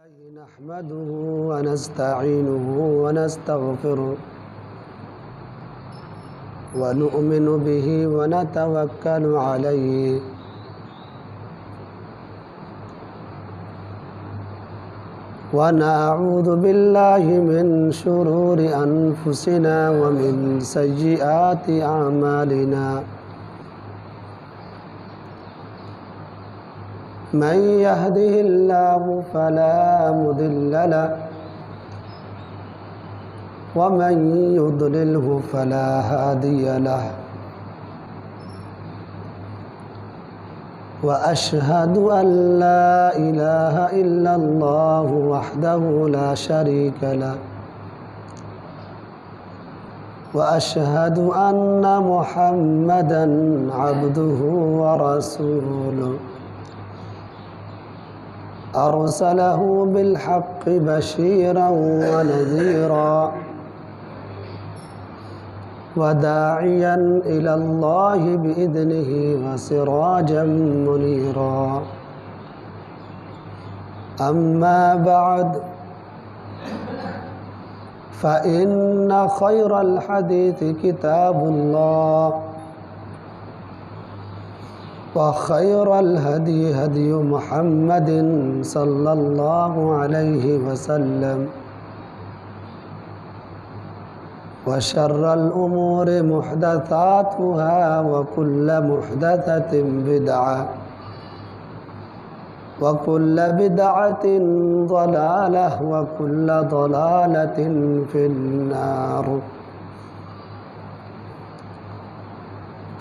نحمده ونستعينه ونستغفره ونؤمن به ونتوكل عليه ونعوذ بالله من شرور أنفسنا ومن سيئات أعمالنا من يهده الله فلا مضل له ومن يضلله فلا هادي له وأشهد أن لا إله إلا الله وحده لا شريك له وأشهد أن محمدًا عبده ورسوله أرسله بالحق بشيرا ونذيرا وداعيا إلى الله بإذنه وسراجا منيرا أما بعد فإن خير الحديث كتاب الله وخير الهدي هدي محمد صلى الله عليه وسلم وشر الأمور محدثاتها وكل محدثة بدعة وكل بدعة ضلالة وكل ضلالة في النار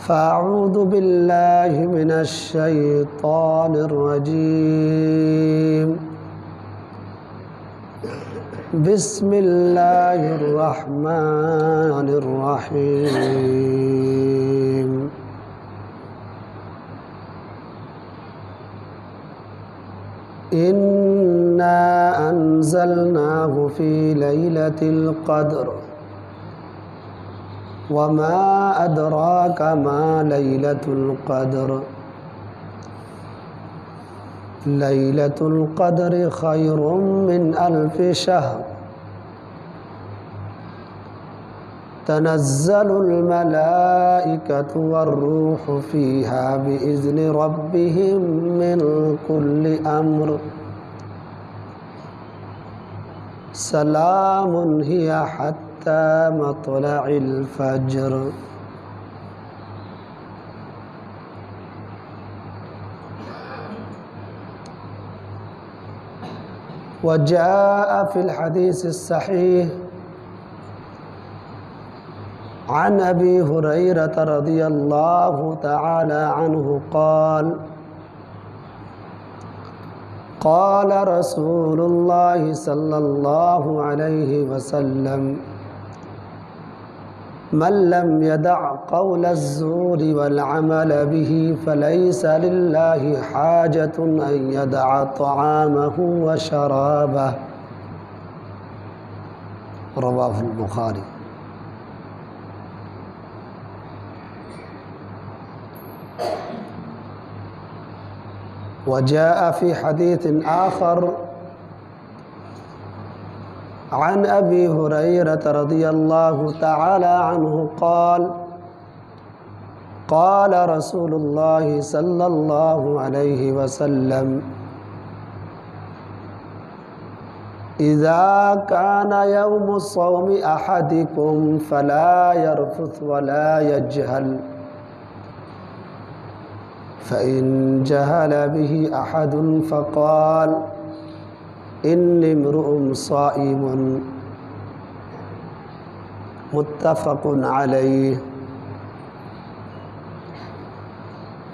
فأعوذ بالله من الشيطان الرجيم بسم الله الرحمن الرحيم إنا أنزلناه في ليلة القدر وما أدراك ما ليلة القدر ليلة القدر خير من 1000 شهر تنزل الملائكة والروح فيها بإذن ربهم من كل أمر سلام هي حتى مطلع الفجر وجاء في الحديث الصحيح عن أبي هريرة رضي الله تعالى عنه قال قال رسول الله صلى الله عليه وسلم من لم يدع قول الزور والعمل به فليس لله حاجة أن يدع طعامه وشرابه رواه البخاري وجاء في حديث آخر عن أبي هريرة رضي الله تعالى عنه قال قال رسول الله صلى الله عليه وسلم إذا كان يوم صوم أحدكم فلا يرفث ولا يجهل فإن جهل به أحد فقال إني امرؤ صائم متفق عليه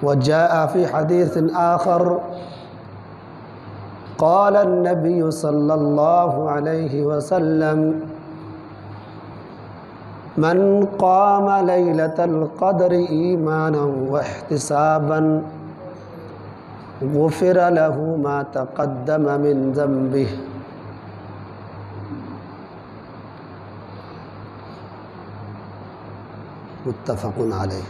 وجاء في حديث آخر قال النبي صلى الله عليه وسلم من قام ليلة القدر إيمانا واحتسابا غفر له ما تقدم من ذنبه متفق عليه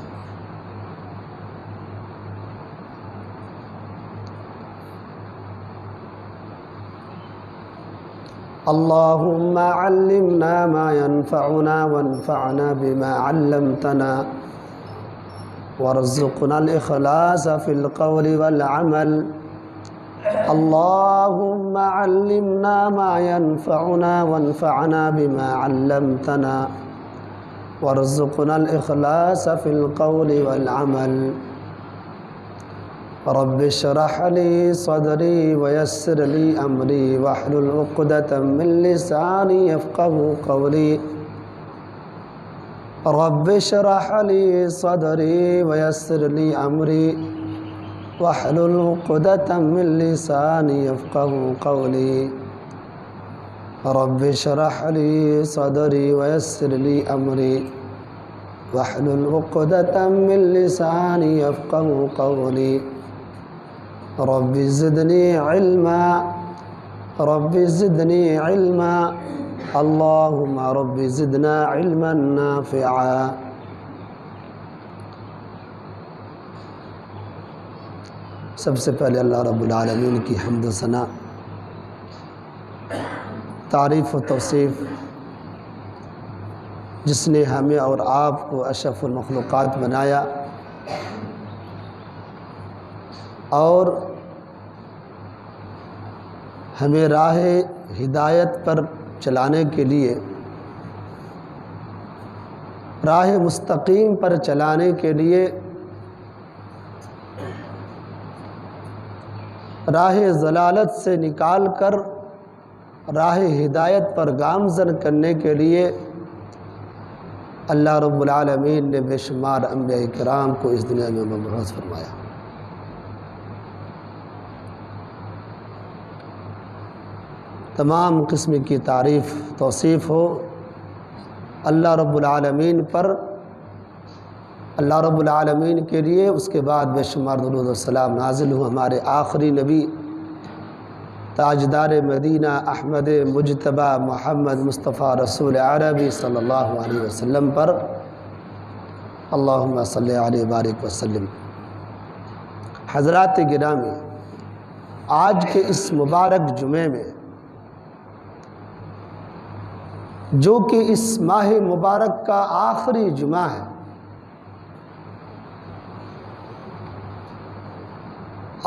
اللهم علمنا ما ينفعنا وانفعنا بما علمتنا وارزقنا الإخلاص في القول والعمل. اللهم علمنا ما ينفعنا وانفعنا بما علمتنا وارزقنا الإخلاص في القول والعمل. رب اشرح لي صدري ويسر لي أمري واحلل عقدة من لساني يفقهوا قولي. رب اشرح لي صدري ويسر لي أمري واحلل عقدة من لساني يفقهوا قولي. رب اشرح لي صدري ويسر لي أمري واحلل عقدة من لساني يفقهوا قولي. رب زدني علما رب زدني علما اللهم رب زدنا علما نافعا. سب سے پہلے اللہ رب العالمین کی حمد و ثنا، تعریف و توصیف، جس نے ہمیں اور آپ کو اشرف المخلوقات بنایا اور ہمیں راہ ہدایت پر چلانے کے لیے، راہ مستقیم پر چلانے کے لیے، راہ ضلالت سے نکال کر راہ ہدایت پر گامزن کرنے کے لیے اللہ رب العالمین نے بے شمار انبیاء کرام کو اس دنیا میں مبعوث فرمایا۔ تمام قسم کی تعریف توصیف ہو اللہ رب العالمین پر، اللہ رب العالمین کے لیے، اس کے بعد بے شمار درود و سلام نازل ہو ہمارے آخری نبی تاجدار مدینہ احمد مجتبی محمد مصطفیٰ رسول عربی صلی اللہ علیہ وسلم پر۔ اللہم صلی علیہ بارک وسلم۔ حضرات گرامی، آج کے اس مبارک جمعے میں، جو کہ اس ماہ مبارک کا آخری جمعہ ہے،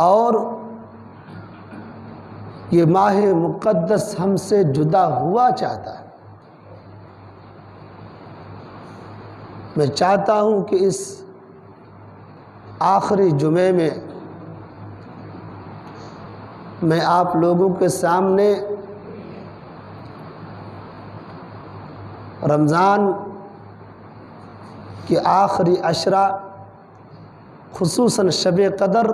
اور یہ ماہ مقدس ہم سے جدا ہوا چاہتا ہے، میں چاہتا ہوں کہ اس آخری جمعے میں میں آپ لوگوں کے سامنے رمضان کے آخری عشرہ، خصوصاً شب قدر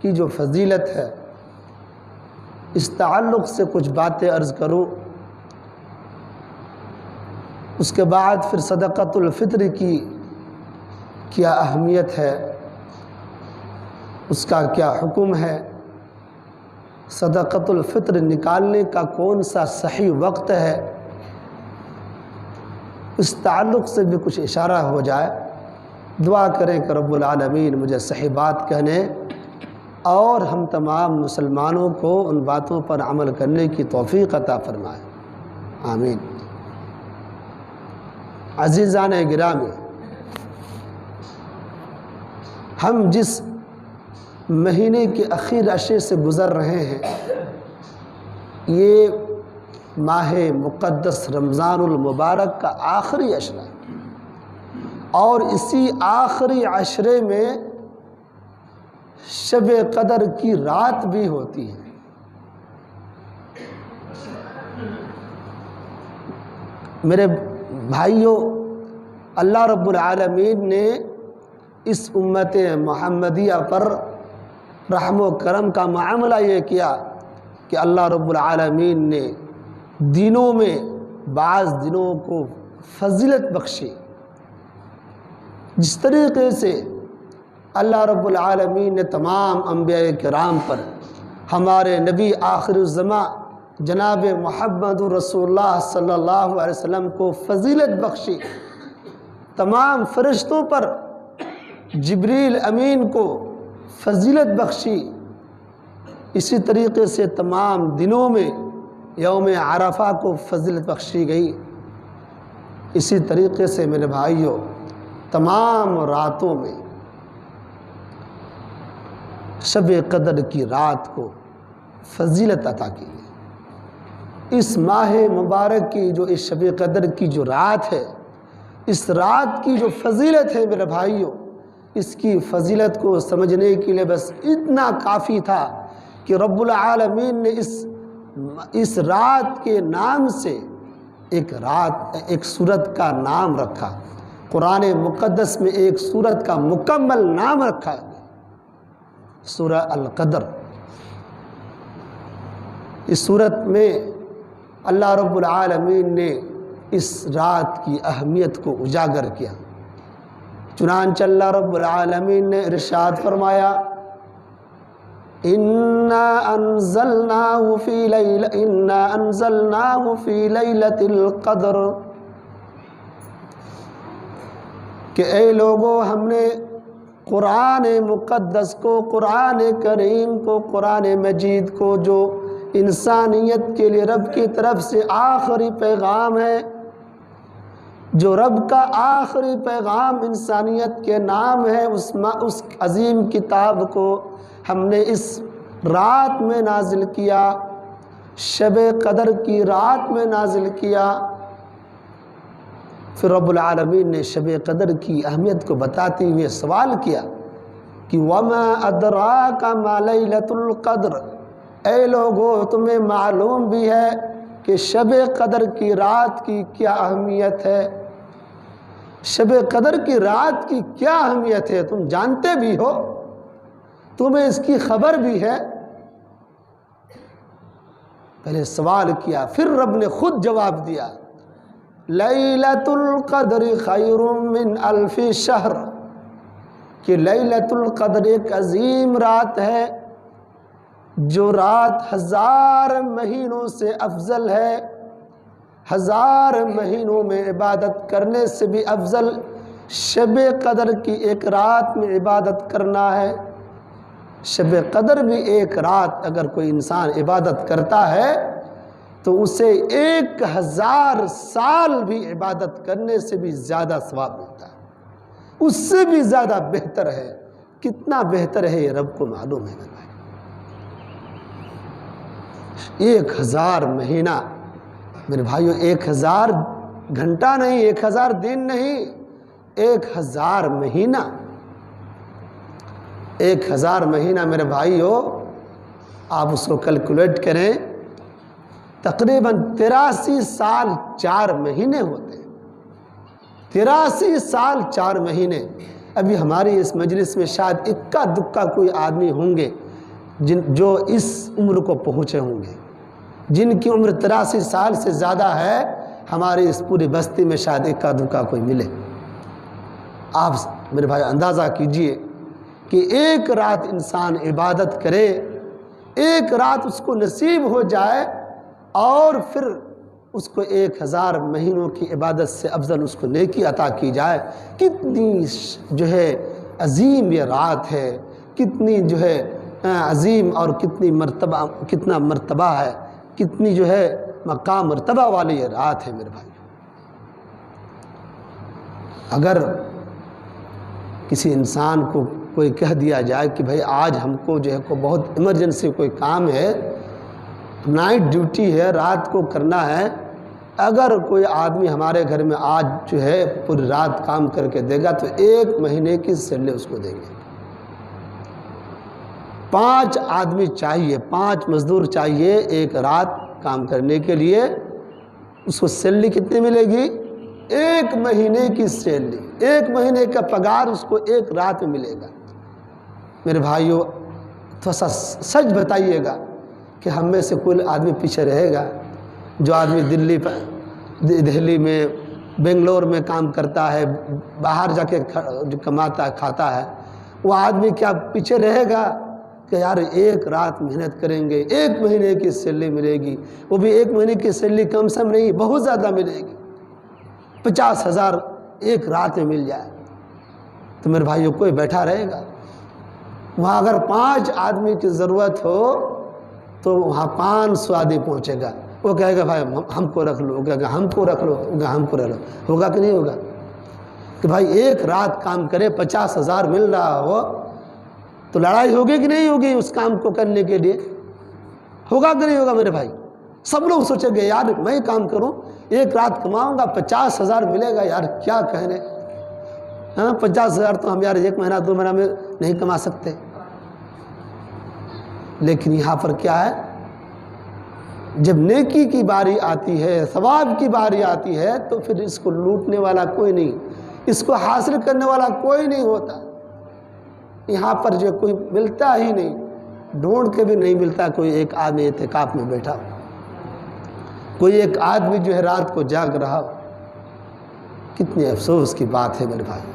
کی جو فضیلت ہے، اس تعلق سے کچھ باتیں عرض کروں۔ اس کے بعد پھر صدقۃ الفطر کی کیا اہمیت ہے، اس کا کیا حکم ہے، صدقۃ الفطر نکالنے کا کون سا صحیح وقت ہے، اس تعلق سے بھی کچھ اشارہ ہو جائے۔ دعا کریں کہ رب العالمین مجھے صحیح بات کہنے اور ہم تمام مسلمانوں کو ان باتوں پر عمل کرنے کی توفیق عطا فرمائے، آمین۔ عزیزان گرامی، ہم جس مہینے کے اخیر عشرے سے گزر رہے ہیں، یہ ماہ مقدس رمضان المبارک کا آخری عشرہ، اور اسی آخری عشرے میں شب قدر کی رات بھی ہوتی ہے۔ میرے بھائیوں، اللہ رب العالمین نے اس امت محمدیہ پر رحم و کرم کا معاملہ یہ کیا کہ اللہ رب العالمین نے دنوں میں بعض دنوں کو فضیلت بخشی۔ جس طریقے سے اللہ رب العالمین نے تمام انبیاء کرام پر، ہمارے نبی آخر الزماں جناب محمد رسول اللہ صلی اللہ علیہ وسلم کو فضیلت بخشی، تمام فرشتوں پر جبریل امین کو فضیلت بخشی، اسی طریقے سے تمام دنوں میں یوم عرفہ کو فضیلت بخشی گئی، اسی طریقے سے میرے بھائیوں تمام راتوں میں شب قدر کی رات کو فضیلت عطا کی ہے۔ اس ماہ مبارک کی جو اس شب قدر کی جو رات ہے، اس رات کی جو فضیلت ہے میرے بھائیوں، اس کی فضیلت کو سمجھنے کے لیے بس اتنا کافی تھا کہ رب العالمین نے اس رات کے نام سے ایک سورت کا نام رکھا، قرآن مقدس میں ایک سورت کا مکمل نام رکھا، سورہ القدر۔ اس سورت میں اللہ رب العالمین نے اس رات کی اہمیت کو اجاگر کیا، چنانچہ اللہ رب العالمین نے ارشاد فرمایا اِنَّا أَنزَلْنَاهُ فِي لَيْلَةِ الْقَدْرِ، کہ اے لوگو ہم نے قرآن مقدس کو، قرآن کریم کو، قرآن مجید کو، جو انسانیت کے لیے رب کی طرف سے آخری پیغام ہے، جو رب کا آخری پیغام انسانیت کے نام ہے، اس عظیم کتاب کو ہم نے اس رات میں نازل کیا، شب قدر کی رات میں نازل کیا۔ پھر رب العالمین نے شب قدر کی اہمیت کو بتاتے ہوئے سوال کیا کہ وَمَا أَدْرَاكَ مَا لَيْلَةُ الْقَدْرِ، اے لوگو تمہیں معلوم بھی ہے کہ شب قدر کی رات کی کیا اہمیت ہے، شب قدر کی رات کی کیا اہمیت ہے، تم جانتے بھی ہو، تمہیں اس کی خبر بھی ہے؟ پہلے سوال کیا، پھر رب نے خود جواب دیا لیلۃ القدر خیر من الف شہر، کہ لیلۃ القدر ایک عظیم رات ہے، جو رات 1000 مہینوں سے افضل ہے، 1000 مہینوں میں عبادت کرنے سے بھی افضل شب قدر کی ایک رات میں عبادت کرنا ہے۔ شب قدر بھی ایک رات اگر کوئی انسان عبادت کرتا ہے تو اسے 1000 سال بھی عبادت کرنے سے بھی زیادہ ثواب ملتا ہے، اس سے بھی زیادہ بہتر ہے۔ کتنا بہتر ہے یہ رب کو معلوم ہے۔ 1000 مہینہ میرے بھائیوں، 1000 گھنٹہ نہیں، 1000 دن نہیں، 1000 مہینہ، 1000 مہینہ میرے بھائیوں، آپ اس کو کیلکولیٹ کریں، تقریباً 83 سال 4 مہینے ہوتے ہیں، 83 سال 4 مہینے۔ ابھی ہماری اس مجلس میں شاید اکا دکا کوئی آدمی ہوں گے جو اس عمر کو پہنچے ہوں گے، جن کی عمر 83 سال سے زیادہ ہے، ہماری اس پوری بستی میں شاید اکا دکا کوئی ملے۔ آپ میرے بھائی اندازہ کیجئے کہ ایک رات انسان عبادت کرے، ایک رات اس کو نصیب ہو جائے اور پھر اس کو 1000 مہینوں کی عبادت سے افضل اس کو نیکی عطا کی جائے، کتنی جو ہے عظیم یہ رات ہے، کتنی جو ہے عظیم اور کتنا مرتبہ ہے، کتنی جو ہے مقام مرتبہ والی یہ رات ہے میرے بھائی۔ اگر کسی انسان کو کوئی کہہ دیا جائے کہ بھائی آج ہم کو جو ہے کو بہت ایمرجنسی کوئی کام ہے، نائٹ ڈیوٹی ہے، رات کو کرنا ہے، اگر کوئی آدمی ہمارے گھر میں آج جو ہے پوری رات کام کر کے دے گا تو 1 مہینے کی سیلری اس کو دیں گے۔ 5 آدمی چاہیے، 5 مزدور چاہیے ایک رات کام کرنے کے لیے، اس کو سیلری کتنی ملے گی؟ 1 مہینے کی سیلری، 1 مہینے کا پگار اس کو 1 رات میں ملے گا۔ میرے بھائیوں تھوڑا سا سچ بتائیے گا کہ ہم میں سے کوئی آدمی پیچھے رہے گا؟ جو آدمی دہلی میں، بنگلور میں کام کرتا ہے، باہر جا کے جو کماتا ہے کھاتا ہے، وہ آدمی کیا پیچھے رہے گا کہ یار 1 رات محنت کریں گے 1 مہینے کی سیلری ملے گی؟ وہ بھی 1 مہینے کی سیلری کم سم نہیں، بہت زیادہ ملے گی، 50,000 1 رات میں مل جائے تو میرے بھائیوں کوئی بیٹھا رہے گا؟ وہاں اگر 5 آدمی کی ضرورت ہو تو وہاں 500 آدمی پہنچے گا، وہ کہے گا بھائی ہم کو رکھ لو، وہ کہے گا ہم کو رکھ لو، وہ کہے ہم کو رکھ لو. ہوگا کہ نہیں ہوگا؟ کہ بھائی ایک رات کام کرے 50,000 مل رہا ہو تو لڑائی ہوگی کہ نہیں ہوگی اس کام کو کرنے کے لیے؟ ہوگا کہ نہیں ہوگا میرے بھائی؟ سب لوگ سوچیں گے یار میں کام کروں، ایک رات کماؤں گا 50,000 ملے گا، یار کیا کہنے. ہاں 50,000 تو ہم یار 1 مہینہ 2 مہینہ میں نہیں کما سکتے. لیکن یہاں پر کیا ہے، جب نیکی کی باری آتی ہے، ثواب کی باری آتی ہے، تو پھر اس کو لوٹنے والا کوئی نہیں، اس کو حاصل کرنے والا کوئی نہیں ہوتا. یہاں پر جو کوئی ملتا ہی نہیں، ڈھونڈ کے بھی نہیں ملتا. کوئی ایک آدمی اعتکاف میں بیٹھا، کوئی ایک آدمی جو ہے رات کو جاگ رہا. کتنے افسوس کی بات ہے میرے بھائی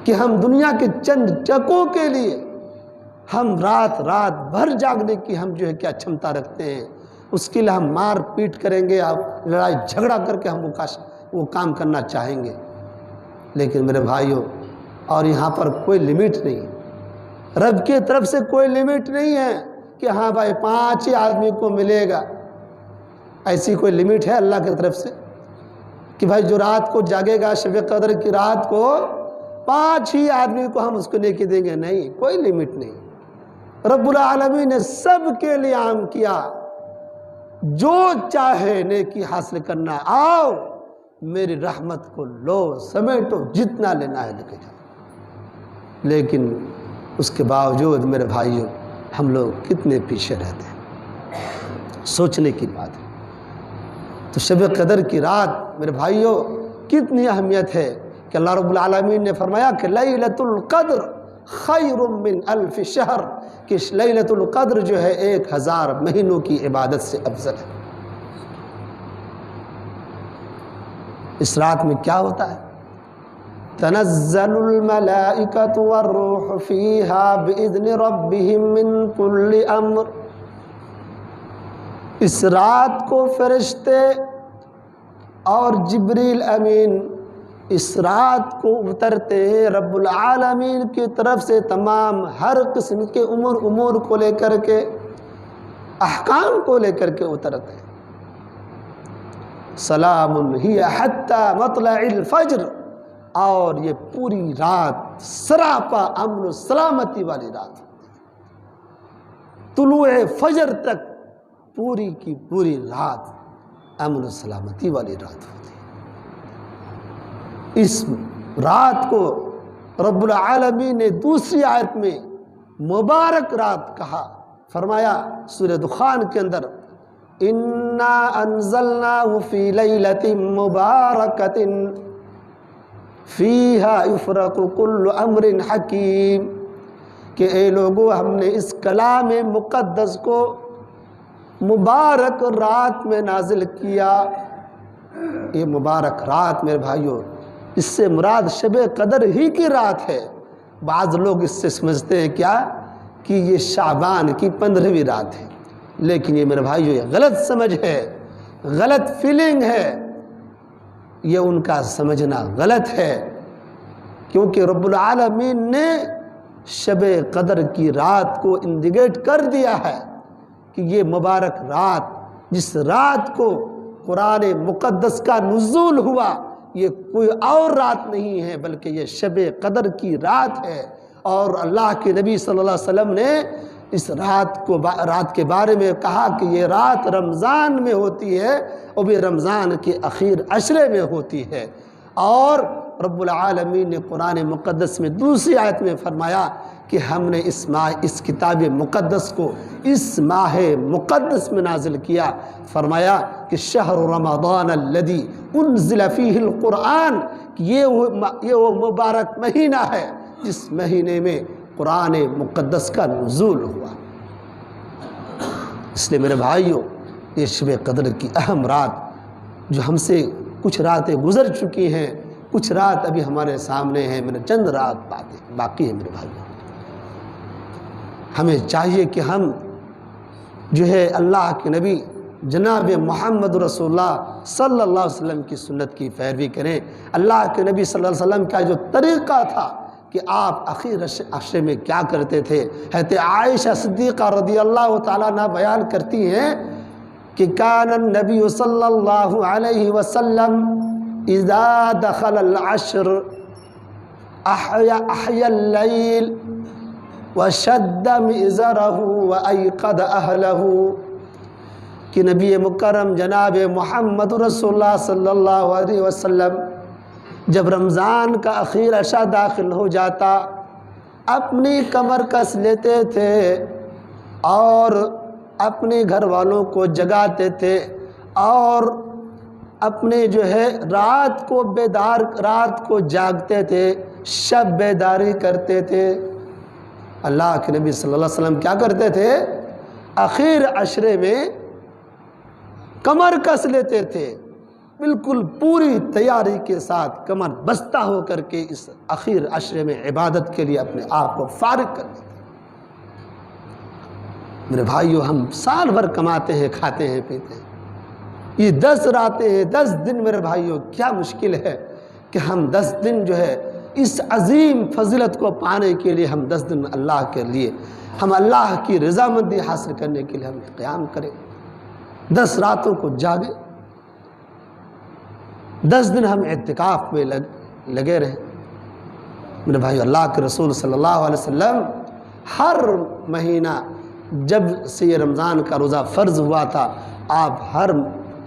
کہ ہم دنیا کے چند ٹکوں کے لیے ہم رات بھر جاگنے کی ہم جو ہے کیا چھمتا رکھتے ہیں. اس کے لیے ہم مار پیٹ کریں گے، لڑائی جھگڑا کر کے ہم وہ کام کرنا چاہیں گے. لیکن میرے بھائیوں، اور یہاں پر کوئی لمٹ نہیں، رب کی طرف سے کوئی لمٹ نہیں ہے کہ ہاں بھائی 5 ہی آدمی کو ملے گا. ایسی کوئی لمٹ ہے اللہ کی طرف سے کہ بھائی جو رات کو جاگے گا شب قدر کی رات کو 5 ہی آدمی کو ہم اس کو نیکی دیں گے؟ نہیں، کوئی لمٹ نہیں. رب العالمین نے سب کے لیے عام کیا. جو چاہے نیکی حاصل کرنا، آؤ میری رحمت کو لو، سمیٹو، جتنا لینا ہے لے کے جاؤ. لیکن اس کے باوجود میرے بھائیوں ہم لوگ کتنے پیچھے رہتے ہیں. سوچنے کی بات ہے. تو شب قدر کی رات میرے بھائیوں کتنی اہمیت ہے کہ اللہ رب العالمین نے فرمایا کہ لیلۃ القدر خیر من 1000 شہر، کہ لیلۃ القدر جو ہے 1000 مہینوں کی عبادت سے افضل ہے. اس رات میں کیا ہوتا ہے؟ تنزل الملائکۃ والروح فیہا باذن ربہم من کل امر. اس رات کو فرشتے اور جبریل امین اس رات کو اترتے ہیں رب العالمین کی طرف سے، تمام ہر قسم کے امور کو لے کر کے، احکام کو لے کر کے اترتے ہیں. سلام ہی حتی مطلع الفجر. اور یہ پوری رات سراپا امن و سلامتی والی رات ہوتی ہے. طلوع فجر تک پوری کی پوری رات امن و سلامتی والی رات ہوتی ہے. اس رات کو رب العالمین نے دوسری آیت میں مبارک رات کہا. فرمایا سورہ دخان کے اندر، انا انزلناہ فی لیلۃ مبارکۃ فیہا یفرق کل امر حکیم، کہ اے لوگو ہم نے اس کلام مقدس کو مبارک رات میں نازل کیا. یہ مبارک رات میرے بھائیوں، اس سے مراد شب قدر ہی کی رات ہے. بعض لوگ اس سے سمجھتے ہیں کیا کہ یہ شعبان کی 15ویں رات ہے. لیکن یہ میرے بھائیوں یہ غلط سمجھ ہے، غلط فیلنگ ہے. یہ ان کا سمجھنا غلط ہے، کیونکہ رب العالمین نے شب قدر کی رات کو انڈیکیٹ کر دیا ہے کہ یہ مبارک رات، جس رات کو قرآن مقدس کا نزول ہوا، یہ کوئی اور رات نہیں ہے بلکہ یہ شب قدر کی رات ہے. اور اللہ کے نبی صلی اللہ علیہ وسلم نے اس رات کے بارے میں کہا کہ یہ رات رمضان میں ہوتی ہے، اور بھی رمضان کے اخیر عشرے میں ہوتی ہے. اور رب العالمین نے قرآن مقدس میں دوسری آیت میں فرمایا کہ ہم نے اس کتاب مقدس کو اس ماہ مقدس میں نازل کیا. فرمایا کہ شہر رمضان الذی انزل فیہ القرآن، کہ یہ وہ مبارک مہینہ ہے جس مہینے میں قرآن مقدس کا نزول ہوا. اس لیے میرے بھائیوں یہ شب قدر کی اہم رات، جو ہم سے کچھ راتیں گزر چکی ہیں، کچھ رات ابھی ہمارے سامنے ہیں، میرے چند رات باقی ہیں میرے بھائیوں. ہمیں چاہیے کہ ہم جو ہے اللہ کے نبی جناب محمد رسول اللہ صلی اللہ علیہ وسلم کی سنت کی پیروی کریں. اللہ کے نبی صلی اللہ علیہ وسلم کا جو طریقہ تھا کہ آپ اخیر عشرے میں کیا کرتے تھے، حضرت عائشہ صدیقہ رضی اللہ تعالیٰ عنہ بیان کرتی ہیں کہ کان النبی صلی اللہ علیہ وسلم اذا دخل العشر احیا اللیل وشد مئزرہ وایقظ اہلہ، کہ نبی مکرم جناب محمد رسول اللہ صلی اللہ علیہ وسلم جب رمضان کا اخیر عشاء داخل ہو جاتا اپنی کمر کس لیتے تھے اور اپنے گھر والوں کو جگاتے تھے اور اپنے جو ہے رات کو جاگتے تھے، شب بیداری کرتے تھے۔ اللہ کے نبی صلی اللہ علیہ وسلم کیا کرتے تھے؟ اخیر عشرے میں کمر کس لیتے تھے، بالکل پوری تیاری کے ساتھ کمر بستہ ہو کر کے اس اخیر عشرے میں عبادت کے لیے اپنے آپ کو فارغ کر دیتے۔ میرے بھائیو، ہم سال بھر کماتے ہیں، کھاتے ہیں، پیتے ہیں، یہ 10 راتیں ہیں، 10 دن میرے بھائیو، کیا مشکل ہے کہ ہم 10 دن جو ہے اس عظیم فضیلت کو پانے کے لیے ہم 10 دن اللہ کے لیے، ہم اللہ کی رضامندی حاصل کرنے کے لیے ہم قیام کریں، 10 راتوں کو جاگیں، 10 دن ہم اعتکاف میں لگے رہیں۔ میرے بھائی، اللہ کے رسول صلی اللہ علیہ وسلم ہر مہینہ جب سے یہ رمضان کا روزہ فرض ہوا تھا، آپ ہر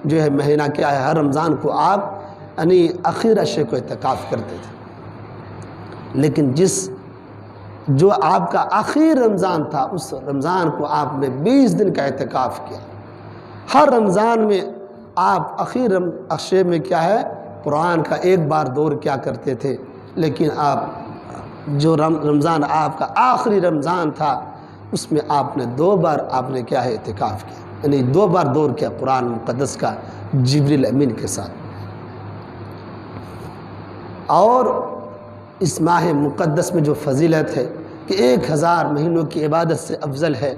جو ہے مہینہ کیا ہے، ہر رمضان کو آپ یعنی اخیر عشرے کو اعتکاف کرتے تھے۔ لیکن جو آپ کا آخری رمضان تھا، اس رمضان کو آپ نے 20 دن کا اعتکاف کیا۔ ہر رمضان میں آپ اخیر عشرے میں کیا ہے، قرآن کا ایک بار دور کیا کرتے تھے، لیکن آپ جو رمضان آپ کا آخری رمضان تھا اس میں آپ نے 2 بار آپ نے کیا ہے اعتکاف کیا، یعنی 2 بار دور کیا قرآن مقدس کا جبریل امین کے ساتھ۔ اور اس ماہ مقدس میں جو فضیلت ہے کہ 1000 مہینوں کی عبادت سے افضل ہے،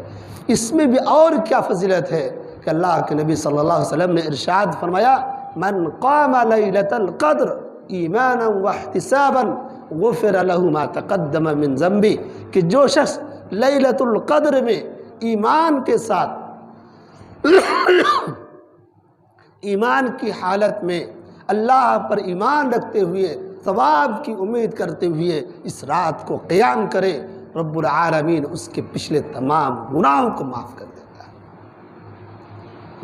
اس میں بھی اور کیا فضیلت ہے کہ اللہ کے نبی صلی اللہ علیہ وسلم نے ارشاد فرمایا، من قام لیلۃ القدر ایمانا واحتسابا غفر له ما تقدم من ذنبه، کہ جو شخص لیلۃ القدر میں ایمان کے ساتھ ایمان کی حالت میں اللہ پر ایمان رکھتے ہوئے ثواب کی امید کرتے ہوئے اس رات کو قیام کرے، رب العالمین اس کے پچھلے تمام گناہوں کو معاف کر دیتا ہے۔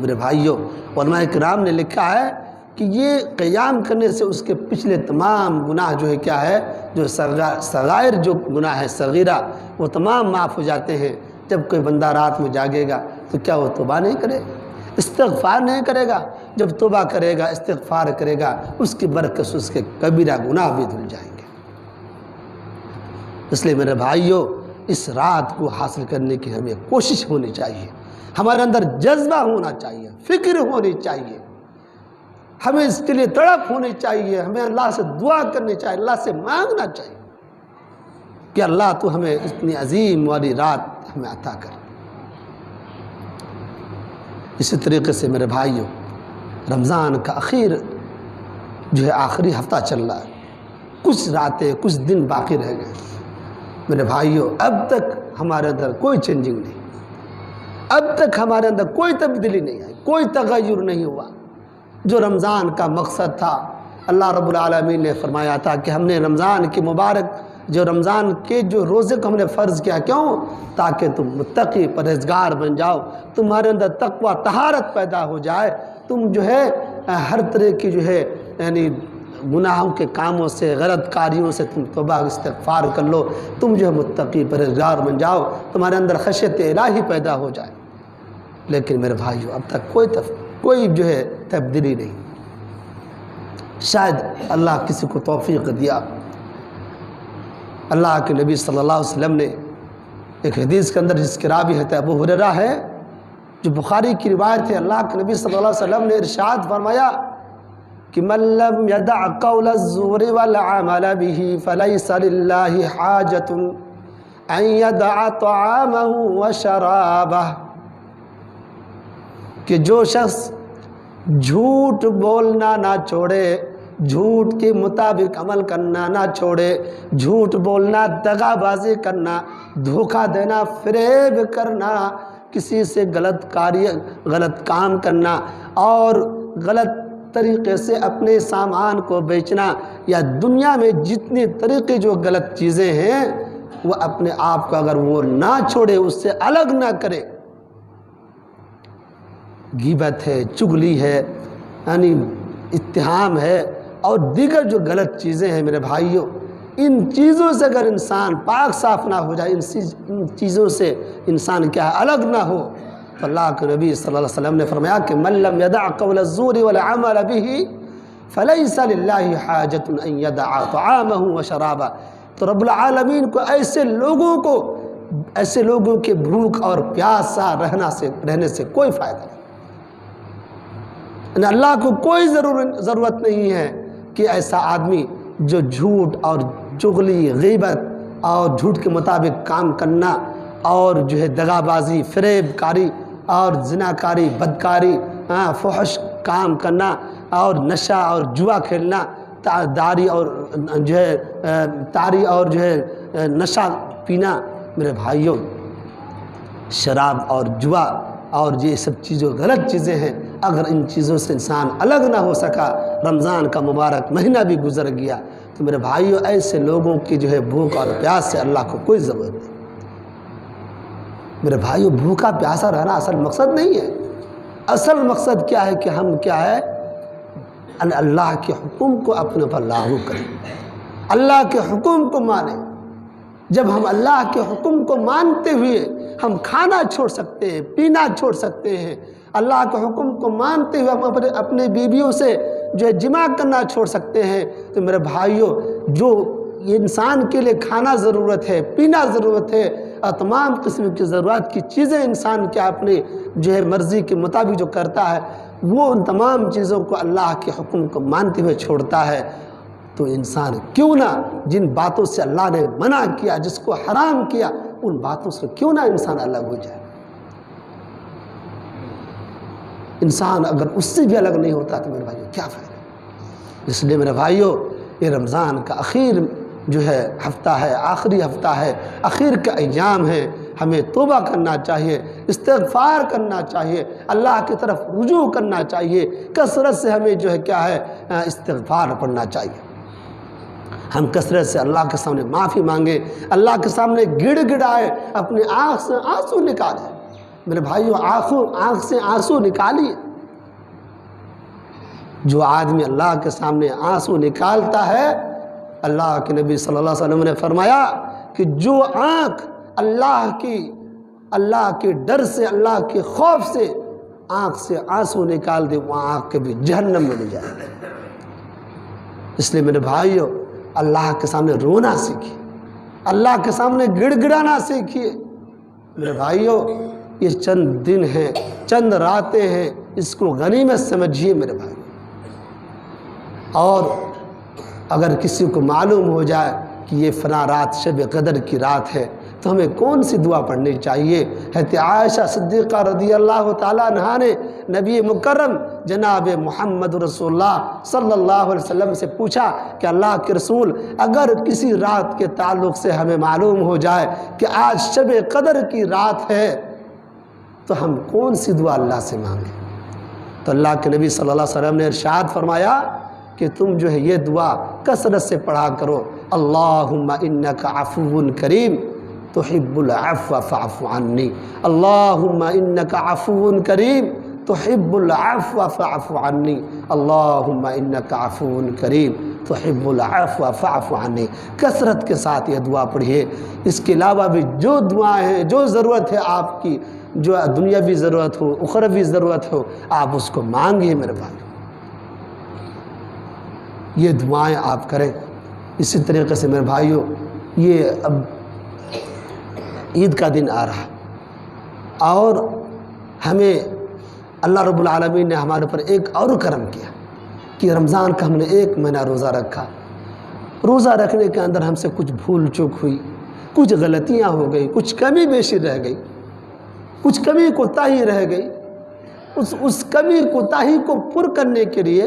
میرے بھائیوں، علماء کرام نے لکھا ہے کہ یہ قیام کرنے سے اس کے پچھلے تمام گناہ جو ہے کیا ہے، جو صغائر جو گناہ ہے صغیرہ، وہ تمام معاف ہو جاتے ہیں۔ جب کوئی بندہ رات میں جاگے گا تو کیا وہ توبہ نہیں کرے، استغفار نہیں کرے گا؟ جب توبہ کرے گا، استغفار کرے گا، اس کی برکت سے اس کے کبیرہ گناہ بھی دھل جائیں گے۔ اس لیے میرے بھائیوں، اس رات کو حاصل کرنے کی ہمیں کوشش ہونی چاہیے، ہمارے اندر جذبہ ہونا چاہیے، فکر ہونی چاہیے، ہمیں اس کے لیے تڑپ ہونی چاہیے، ہمیں اللہ سے دعا کرنی چاہیے، اللہ سے مانگنا چاہیے کہ اللہ تو ہمیں اتنی عظیم والی رات ہمیں عطا کر۔ اسی طریقے سے میرے بھائیوں، رمضان کا جو ہے آخری ہفتہ چل رہا ہے، کچھ راتیں کچھ دن باقی رہ گئے۔ میرے بھائیوں، اب تک ہمارے اندر کوئی چینجنگ نہیں، اب تک ہمارے اندر کوئی تبدیلی نہیں آئی، کوئی تغیر نہیں ہوا۔ جو رمضان کا مقصد تھا، اللہ رب العالمین نے فرمایا تھا کہ ہم نے رمضان کی مبارک جو رمضان کے جو روزے کو ہم نے فرض کیا، کیوں؟ تاکہ تم متقی پرہیزگار بن جاؤ، تمہارے اندر تقوی طہارت پیدا ہو جائے، تم جو ہے ہر طرح کی جو ہے یعنی گناہوں کے کاموں سے، غلط کاریوں سے تم توبہ استغفار کر لو، تم جو ہے متقی پرہیزگار بن جاؤ، تمہارے اندر خشیت الہی پیدا ہو جائے۔ لیکن میرے بھائیو، اب تک کوئی جو ہے تبدیلی نہیں۔ شاید اللہ کسی کو توفیق دیا۔ اللہ کے نبی صلی اللہ علیہ وسلم نے ایک حدیث کے اندر، جس کی راوی ہے ابو ہریرہ ہے، جو بخاری کی روایت ہے، اللہ کے نبی صلی اللہ علیہ وسلم نے ارشاد فرمایا کہ من لم يدع قول الزور والعمل به فليس لله حاجة ان يدع طعامه وشرابه، کہ جو شخص جھوٹ بولنا نہ چھوڑے، جھوٹ کے مطابق عمل کرنا نہ چھوڑے، جھوٹ بولنا، دغا بازی کرنا، دھوکہ دینا، فریب کرنا، کسی سے غلط کام کرنا اور غلط طریقے سے اپنے سامان کو بیچنا، یا دنیا میں جتنے طریقے جو غلط چیزیں ہیں وہ اپنے آپ کو اگر وہ نہ چھوڑے، اس سے الگ نہ کرے، غیبت ہے، چغلی ہے، یعنی اتہام ہے، اور دیگر جو غلط چیزیں ہیں میرے بھائیوں، ان چیزوں سے اگر انسان پاک صاف نہ ہو جائے، ان چیزوں سے انسان کیا ہے الگ نہ ہو، تو اللہ کے نبی صلی اللہ علیہ وسلم نے فرمایا کہ من لم يدع قول الزور والعمل به فليس لله حاجة ان يدع طعامه وشرابه۔ تو رب العالمین کو ایسے لوگوں کے بھوک اور پیاسا رہنے سے کوئی فائدہ نہیں۔ اللہ کو کوئی ضرورت نہیں ہے کہ ایسا آدمی جو جھوٹ اور چغلی، غیبت اور جھوٹ کے مطابق کام کرنا، اور جو ہے دغا بازی، فریب کاری اور زناکاری، بدکاری، فحش کام کرنا، اور نشہ اور جوا کھیلنا، تاری اور جو ہے نشہ پینا، میرے بھائیوں شراب اور جوا اور یہ سب چیزیں غلط چیزیں ہیں۔ اگر ان چیزوں سے انسان الگ نہ ہو سکا، رمضان کا مبارک مہینہ بھی گزر گیا، تو میرے بھائیوں ایسے لوگوں کی جو ہے بھوک اور پیاس سے اللہ کو کوئی ضرورت نہیں۔ میرے بھائیوں بھوکا پیاسا رہنا اصل مقصد نہیں ہے۔ اصل مقصد کیا ہے کہ ہم کیا ہے اللہ کے حکم کو اپنے پر لاگو کریں، اللہ کے حکم کو مانیں۔ جب ہم اللہ کے حکم کو مانتے ہوئے ہم کھانا چھوڑ سکتے ہیں، پینا چھوڑ سکتے ہیں، اللہ کے حکم کو مانتے ہوئے ہم اپنے بیویوں سے جو ہے جماع کرنا چھوڑ سکتے ہیں، تو میرے بھائیوں جو انسان کے لیے کھانا ضرورت ہے، پینا ضرورت ہے، اور تمام قسم کی ضرورت کی چیزیں انسان کیا اپنے جو ہے مرضی کے مطابق جو کرتا ہے، وہ ان تمام چیزوں کو اللہ کے حکم کو مانتے ہوئے چھوڑتا ہے، تو انسان کیوں نہ جن باتوں سے اللہ نے منع کیا، جس کو حرام کیا، ان باتوں سے کیوں نہ انسان الگ ہو جائے۔ انسان اگر اس سے بھی الگ نہیں ہوتا تو میرے بھائیوں کیا فائدہ۔ اس لیے میرے بھائیوں یہ رمضان کا اخیر جو ہے ہفتہ ہے، آخری ہفتہ ہے، اخیر کا ایام ہے، ہمیں توبہ کرنا چاہیے، استغفار کرنا چاہیے، اللہ کی طرف رجوع کرنا چاہیے، کثرت سے ہمیں جو ہے کیا ہے استغفار پڑھنا چاہیے۔ ہم کثرت سے اللہ کے سامنے معافی مانگیں، اللہ کے سامنے گڑ گڑائے، اپنی آنکھ سے آنسو نکالیں۔ میرے بھائیوں آنکھ سے آنسو نکالیے۔ جو آدمی اللہ کے سامنے آنسو نکالتا ہے، اللہ کے نبی صلی اللہ علیہ وسلم نے فرمایا کہ جو آنکھ اللہ کے ڈر سے، اللہ کے خوف سے آنکھ سے آنسو نکال دے، وہ آنکھ کبھی جہنم میں نہیں جائے۔ اس لیے میرے بھائیوں اللہ کے سامنے رونا سیکھیے، اللہ کے سامنے گڑ گڑانا سیکھیے۔ میرے بھائیوں یہ چند دن ہیں، چند راتیں ہیں، اس کو غنیمت سمجھیے میرے بھائی۔ اور اگر کسی کو معلوم ہو جائے کہ یہ فلاں رات شب قدر کی رات ہے تو ہمیں کون سی دعا پڑھنی چاہیے؟ حضرت عائشہ صدیقہ رضی اللہ تعالیٰ عنہا نے نبی مکرم جناب محمد رسول اللہ صلی اللہ علیہ وسلم سے پوچھا کہ اللہ کے رسول اگر کسی رات کے تعلق سے ہمیں معلوم ہو جائے کہ آج شب قدر کی رات ہے تو ہم کون سی دعا اللہ سے مانگیں؟ تو اللہ کے نبی صلی اللہ علیہ وسلم نے ارشاد فرمایا کہ تم جو ہے یہ دعا کثرت سے پڑھا کرو، اللہم انک عفو کریم تحب العفو فاعف عنی، اللہم انک عفو کریم تحب العفو فاعف عنی، اللہم انک عفو کریم تحب العفو فاعف عنی۔ کثرت کے ساتھ یہ دعا پڑھیے۔ اس کے علاوہ بھی جو دعائیں ہیں، جو ضرورت ہے آپ کی، جو دنیاوی ضرورت ہو، اخروی ضرورت ہو، آپ اس کو مانگیے میرے بھائی۔ یہ دعائیں آپ کریں۔ اسی طریقے سے میرے بھائیوں یہ اب عید کا دن آ رہا اور ہمیں اللہ رب العالمین نے ہمارے اوپر ایک اور کرم کیا کہ رمضان کا ہم نے 1 مہینہ روزہ رکھا۔ روزہ رکھنے کے اندر ہم سے کچھ بھول چوک ہوئی، کچھ غلطیاں ہو گئی، کچھ کمی بیشی رہ گئی، کچھ کمی کوتاہی رہ گئی۔ اس کمی کوتاہی کو پر کرنے کے لیے،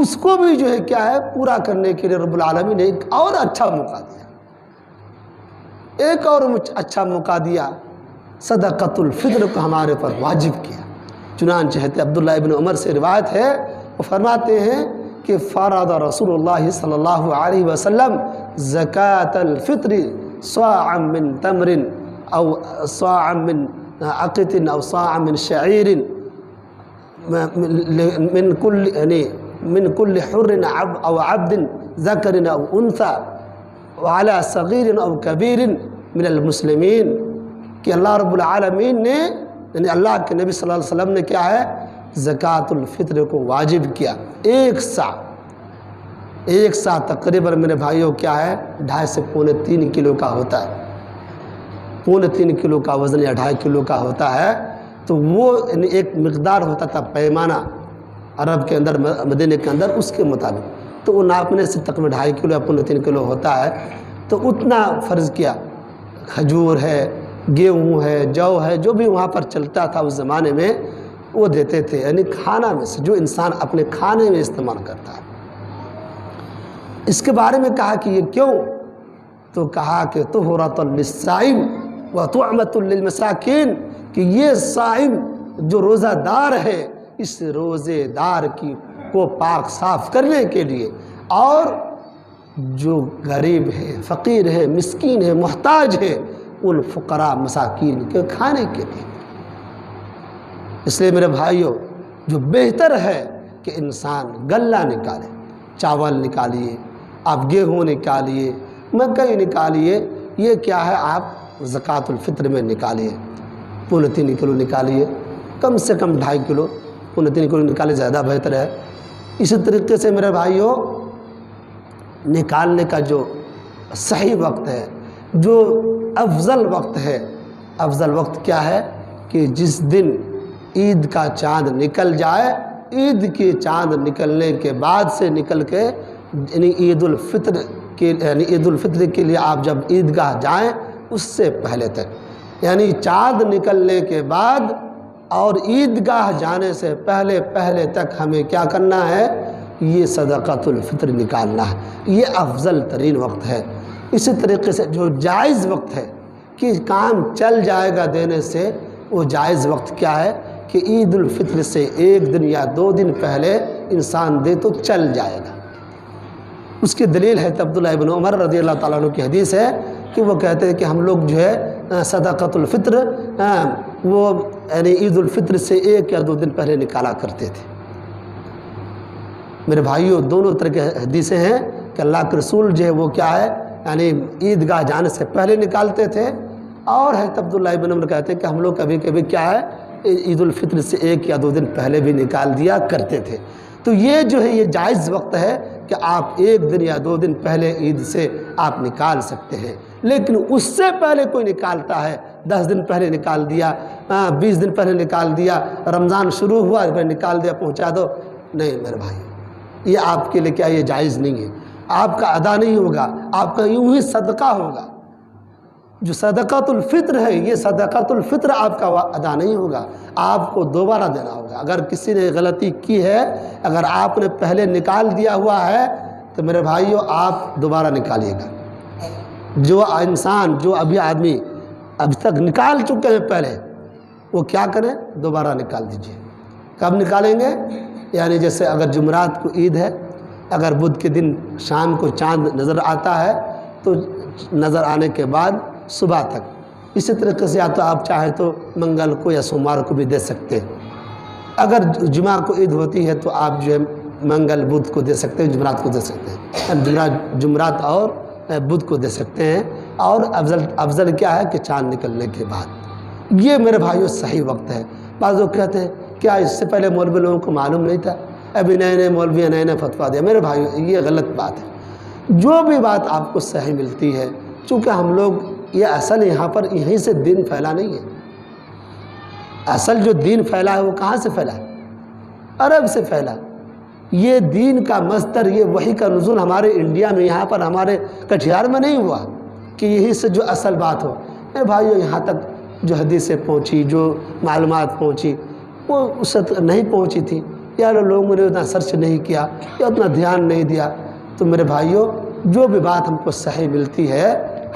اس کو بھی جو ہے کیا ہے پورا کرنے کے لیے رب العالمین نے ایک اور اچھا موقع دیا، ایک اور اچھا موقع دیا۔ صدقۃ الفطر کو ہمارے پر واجب کیا۔ چنانچہ حضرت عبداللہ ابن عمر سے روایت ہے، وہ فرماتے ہیں کہ فرض رسول اللہ صلی اللہ علیہ وسلم زکاة الفطر صاعا من تمر او صاعا من عقط او صاعا من شعیر من كل حر او عبد ذکر او انثى وعلى صغیر او کبیر من المسلمین، کہ اللہ رب العالمین نے یعنی اللہ کے نبی صلی اللہ علیہ وسلم نے کیا ہے زکوٰۃ الفطر کو واجب کیا۔ ایک سا تقریباً میرے بھائیوں کیا ہے 2.5 سے 3.25 کلو کا ہوتا ہے، 3.25 کلو کا وزن یا 2.5 کلو کا ہوتا ہے۔ تو وہ یعنی ایک مقدار ہوتا تھا پیمانہ عرب کے اندر، مدینے کے اندر، اس کے مطابق تو وہ ناپنے سے تقریباً 2.5 کلو یا 3.25 کلو ہوتا ہے۔ تو اتنا فرض کیا، کھجور ہے، گیہوں ہے، جو ہے، جو بھی وہاں پر چلتا تھا اس زمانے میں وہ دیتے تھے، یعنی کھانا میں سے جو انسان اپنے کھانے میں استعمال کرتا ہے۔ اس کے بارے میں کہا کہ یہ کیوں؟ تو کہا کہ طہرۃ للصائم وطعمۃ للمساکین، کہ یہ صائم جو روزہ دار ہے اس روزے دار کو پاک صاف کرنے کے لیے، اور جو غریب ہے، فقیر ہے، مسکین ہے، محتاج ہے، ان فقراء مساکین کے کھانے کے لیے۔ اس لیے میرے بھائیوں جو بہتر ہے کہ انسان غلہ نکالے، چاول نکالیے، آپ گیہوں نکالیے، مکئی نکالیے، یہ کیا ہے آپ زکوٰۃ الفطر میں نکالیے، 3.25 کلو نکالیے، کم سے کم 2.5 کلو، 3.25 کلو نکالے زیادہ بہتر ہے۔ اسی طریقے سے میرے بھائیوں نکالنے کا جو صحیح وقت ہے، جو افضل وقت ہے، افضل وقت کیا ہے کہ جس دن عید کا چاند نکل جائے، عید کے چاند نکلنے کے بعد سے نکل کے یعنی عید الفطر کے لیے آپ جب عیدگاہ جائیں اس سے پہلے تک، یعنی چاند نکلنے کے بعد اور عیدگاہ جانے سے پہلے تک ہمیں کیا کرنا ہے؟ یہ صدقۃ الفطر نکالنا ہے، یہ افضل ترین وقت ہے۔ اسی طریقے سے جو جائز وقت ہے کہ کام چل جائے گا دینے سے، وہ جائز وقت کیا ہے کہ عید الفطر سے 1 دن یا 2 دن پہلے انسان دے تو چل جائے گا۔ اس کی دلیل ہے عبداللہ ابن عمر رضی اللہ تعالیٰ عنہ کی حدیث ہے کہ وہ کہتے ہیں کہ ہم لوگ جو ہے صدقۃ الفطر وہ یعنی عید الفطر سے 1 یا 2 دن پہلے نکالا کرتے تھے۔ میرے بھائیوں دونوں طرح کے حدیثیں ہیں کہ اللہ کے رسول جو ہے وہ کیا ہے یعنی عیدگاہ جانے سے پہلے نکالتے تھے، اور ہے عبداللہ ابن عمر کہتے ہیں کہ ہم لوگ کبھی کبھی کیا ہے عید الفطر سے 1 یا 2 دن پہلے بھی نکال دیا کرتے تھے۔ تو یہ جو ہے یہ جائز وقت ہے کہ آپ 1 دن یا 2 دن پہلے عید سے آپ نکال سکتے ہیں، لیکن اس سے پہلے کوئی نکالتا ہے 10 دن پہلے نکال دیا، 20 دن پہلے نکال دیا، رمضان شروع ہوا پھر نکال دیا پہنچا دو، نہیں میرے بھائی، یہ آپ کے لیے کیا یہ جائز نہیں ہے، آپ کا ادا نہیں ہوگا، آپ کا یوں ہی صدقہ ہوگا۔ جو صدقۃ الفطر ہے یہ صدقۃ الفطر آپ کا ادا نہیں ہوگا، آپ کو دوبارہ دینا ہوگا۔ اگر کسی نے غلطی کی ہے، اگر آپ نے پہلے نکال دیا ہوا ہے تو میرے بھائیوں آپ دوبارہ نکالیے گا۔ جو انسان جو آدمی اب تک نکال چکے ہیں پہلے، وہ کیا کریں؟ دوبارہ نکال دیجیے۔ کب نکالیں گے؟ یعنی جیسے اگر جمعرات کو عید ہے، اگر بدھ کے دن شام کو چاند نظر آتا ہے تو نظر آنے کے بعد صبح تک، اسی طریقے سے یا تو آپ چاہیں تو منگل کو یا سوموار کو بھی دے سکتے ہیں۔ اگر جمعہ کو عید ہوتی ہے تو آپ جو ہے منگل بدھ کو دے سکتے ہیں، جمعرات کو دے سکتے ہیں، جمعرات اور بدھ کو دے سکتے ہیں، اور افضل کیا ہے کہ چاند نکلنے کے بعد۔ یہ میرے بھائیوں صحیح وقت ہے۔ بعض لوگ کہتے ہیں کیا اس سے پہلے مولوی لوگوں کو معلوم نہیں تھا، ابھی نئے مولوی نئے فتویٰ دیا؟ میرے بھائیوں یہ غلط بات ہے۔ جو بھی بات آپ کو صحیح ملتی ہے، چونکہ ہم لوگ یہ اصل یہاں پر یہیں سے دین پھیلا نہیں ہے، اصل جو دین پھیلا ہے وہ کہاں سے پھیلا ہے؟ عرب سے پھیلا۔ یہ دین کا مصدر، یہ وحی کا نزول ہمارے انڈیا میں یہاں پر ہمارے کٹھیار میں نہیں ہوا کہ یہیں سے جو اصل بات ہو۔ میرے بھائیوں یہاں تک جو حدیثیں پہنچی، جو معلومات پہنچی، وہ اس وقت نہیں پہنچی تھی، یا لوگوں نے اتنا سرچ نہیں کیا یا اتنا دھیان نہیں دیا۔ تو میرے بھائیوں جو بھی بات ہم کو صحیح ملتی ہے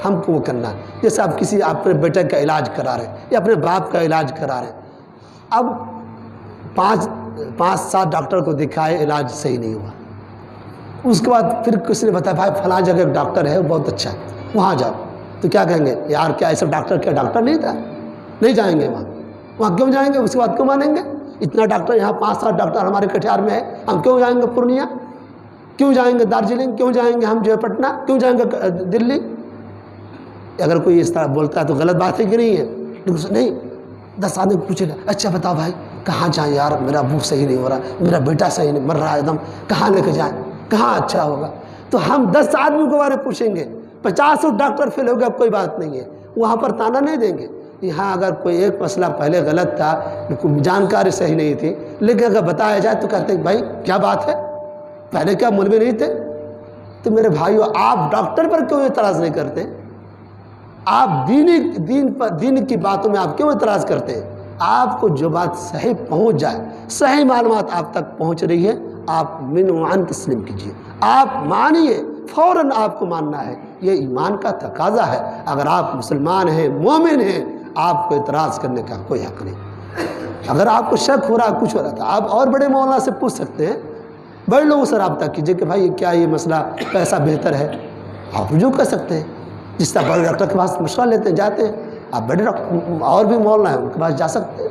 ہم کو وہ کرنا ہے۔ جیسے آپ کسی اپنے بیٹے کا علاج کرا رہے ہیں یا اپنے باپ کا علاج کرا رہے ہیں، اب 5-7 ڈاکٹر کو دکھائے، علاج صحیح نہیں ہوا، اس کے بعد پھر کسی نے بتایا بھائی فلاں جگہ ایک ڈاکٹر ہے وہ بہت اچھا ہے، وہاں جاؤ، تو کیا کہیں گے؟ یار کیا ایسا ڈاکٹر کیا ڈاکٹر نہیں تھا؟ نہیں جائیں گے وہاں کیوں جائیں گے؟ اس کے بعد کیوں مانیں گے؟ اتنا ڈاکٹر یہاں 5-7 ڈاکٹر ہمارے کٹیہار میں ہے، ہم کیوں جائیں گے پورنیہ؟ کیوں جائیں گے دارجلنگ؟ کیوں جائیں گے ہم جو ہے پٹنہ؟ کیوں جائیں گے دلی؟ اگر کوئی اس طرح بولتا ہے تو غلط بات ہے کہ نہیں ہے؟ لیکن نہیں، 10 آدمی پوچھے گا اچھا بتاؤ بھائی کہاں جائیں یار، میرا منہ صحیح نہیں ہو رہا، میرا بیٹا صحیح نہیں مر رہا ہے ایک دم، کہاں لے کے جائیں، کہاں اچھا ہوگا؟ تو ہم 10 آدمی کے بارے پوچھیں گے، 50 ڈاکٹر فیل ہو گیا، کوئی بات نہیں ہے، وہاں پر تانا نہیں دیں گے۔ یہاں اگر کوئی ایک مسئلہ پہلے غلط تھا، جانکاری صحیح نہیں تھی، لیکن اگر بتایا جائے تو کہتے ہیں بھائی کیا بات ہے، پہلے کیا مولوی نہیں تھے؟ تو میرے بھائیو، آپ ڈاکٹر پر کیوں اعتراض نہیں کرتے؟ آپ دین کی باتوں میں آپ کیوں اعتراض کرتے ہیں؟ آپ کو جو بات صحیح پہنچ جائے، صحیح معلومات آپ تک پہنچ رہی ہے، آپ من وعن تسلیم کیجیے، آپ مانیے، فوراً آپ کو ماننا ہے، یہ ایمان کا تقاضا ہے۔ اگر آپ مسلمان ہیں، مومن ہیں، آپ کو اعتراض کرنے کا کوئی حق نہیں۔ اگر آپ کو شک ہو رہا کچھ ہو رہا تھا، آپ اور بڑے مولانا سے پوچھ سکتے ہیں، بڑے لوگوں سے رابطہ کیجیے کہ بھائی کیا یہ مسئلہ کیسا بہتر ہے، آپ رجوع کر سکتے ہیں۔ جس طرح بڑے ڈاکٹر کے پاس مشورہ لیتے ہیں، جاتے ہیں، آپ بڑے ڈاکٹر اور بھی مولانا ہیں ان کے پاس جا سکتے ہیں،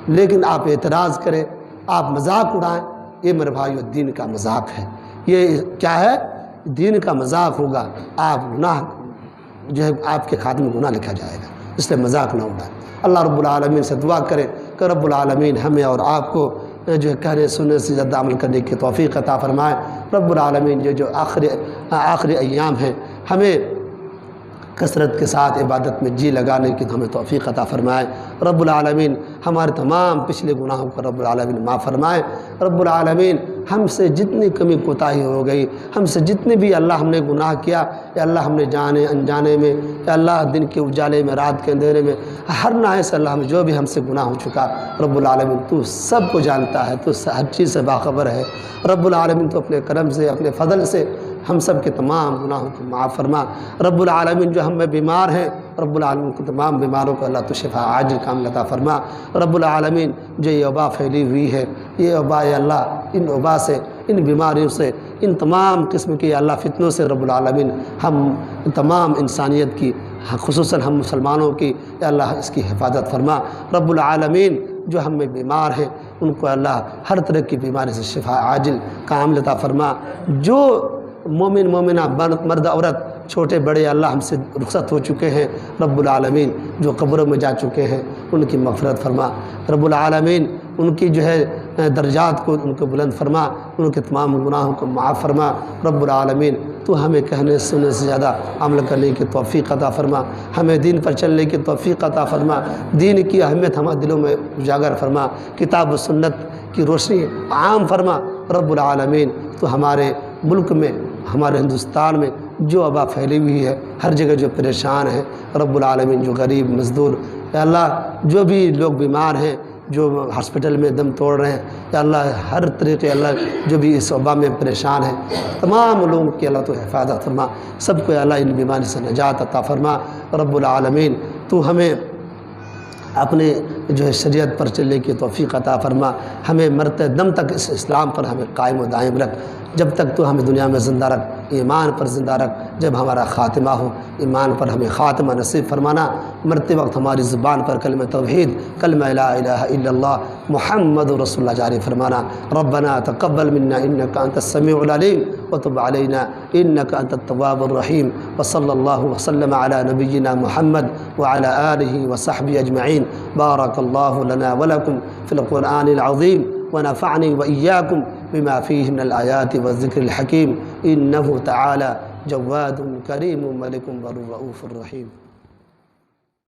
لیکن آپ اعتراض کریں، آپ مذاق اڑائیں، یہ میرے بھائیو دین کا مذاق ہے۔ یہ کیا ہے؟ دین کا مذاق ہوگا، آپ گناہ جو ہے آپ کے خاتمے گناہ لکھا جائے گا، اس لیے مذاق نہ اڑائیں۔ اللہ رب العالمین سے دعا کریں کہ رب العالمین ہمیں اور آپ کو جو ہے کہنے سننے سے زیادہ عمل کرنے کی توفیق عطا فرمائے۔ رب العالمین جو آخری ایام ہیں، ہمیں کثرت کے ساتھ عبادت میں جی لگانے کی ہمیں توفیق عطا فرمائے۔ رب العالمین ہمارے تمام پچھلے گناہوں کو رب العالمین معاف فرمائے۔ رب العالمین ہم سے جتنی کمی کوتاہی ہو گئی، ہم سے جتنے بھی اللہ ہم نے گناہ کیا، یا اللہ ہم نے جانے انجانے میں، یا اللہ دن کے اجالے میں، رات کے اندھیرے میں، ہر ناحیے سے اللہ ہمیں جو بھی ہم سے گناہ ہو چکا، رب العالمین تو سب کو جانتا ہے، تو ہر چیز سے باخبر ہے۔ رب العالمین تو اپنے کرم سے، اپنے فضل سے ہم سب کے تمام گناہوں کو معاف فرما۔ رب العالمین جو ہم میں بیمار ہیں، رب العالمین کو تمام بیماروں کو اللہ تو شفا عاجل کامل عطا فرما۔ رب العالمین جو یہ وبا پھیلی ہوئی ہے، یہ وبا یا اللہ، ان وبا سے، ان بیماریوں سے، ان تمام قسم کے یا اللہ فتنوں سے رب العالمین ہم تمام انسانیت کی، خصوصاً ہم مسلمانوں کی یا اللہ اس کی حفاظت فرما۔ رب العالمین جو ہم میں بیمار ہیں ان کو اللہ ہر طرح کی بیماری سے شفا عاجل کامل عطا فرما۔ جو مومن مومنہ مرد عورت چھوٹے بڑے اللہ ہم سے رخصت ہو چکے ہیں، رب العالمین جو قبروں میں جا چکے ہیں ان کی مغفرت فرما۔ رب العالمین ان کی جو ہے درجات کو ان کو بلند فرما، ان کے تمام گناہوں کو معاف فرما۔ رب العالمین تو ہمیں کہنے سننے سے زیادہ عمل کرنے کی توفیق عطا فرما، ہمیں دین پر چلنے کی توفیق عطا فرما، دین کی اہمیت ہمارے دلوں میں اجاگر فرما، کتاب و سنت کی روشنی عام فرما۔ رب العالمین تو ہمارے ملک میں، ہمارے ہندوستان میں جو وبا پھیلی ہوئی ہے، ہر جگہ جو پریشان ہے، رب العالمین جو غریب مزدور، یا اللہ جو بھی لوگ بیمار ہیں، جو ہاسپٹل میں دم توڑ رہے ہیں، یا اللہ ہر طریقے اللہ جو بھی اس وبا میں پریشان ہیں، تمام لوگوں کی اللہ تو حفاظت فرما، سب کو اللہ ان بیماری سے نجات عطا فرما۔ رب العالمین تو ہمیں اپنے جو ہے شریعت پر چلنے کی توفیق عطا فرما، ہمیں مرتے دم تک اس اسلام پر ہمیں قائم و دائم رکھ، جب تک تو ہمیں دنیا میں زندہ رکھ، ایمان پر زندہ رکھ، جب ہمارا خاتمہ ہو ایمان پر ہمیں خاتمہ نصیب فرمانا، مرتے وقت ہماری زبان پر کلمہ توحید، کلمہ لا الہ الا اللہ محمد رسول اللہ جاری فرمانا۔ ربنا تقبل منا انک انت السمیع العلیم وتب علینا انک انت التواب الرحیم، وصلی اللہ وسلم علی نبینا محمد وعلی آلہ وصحبہ اجمعین۔ بارک اللہ لنا ولکم فی القرآن العظیم ونفعني وإياكم بما فيه من الآيات والذكر الحكيم إنه تعالى جواد كريم ملك بر رؤوف رحيم۔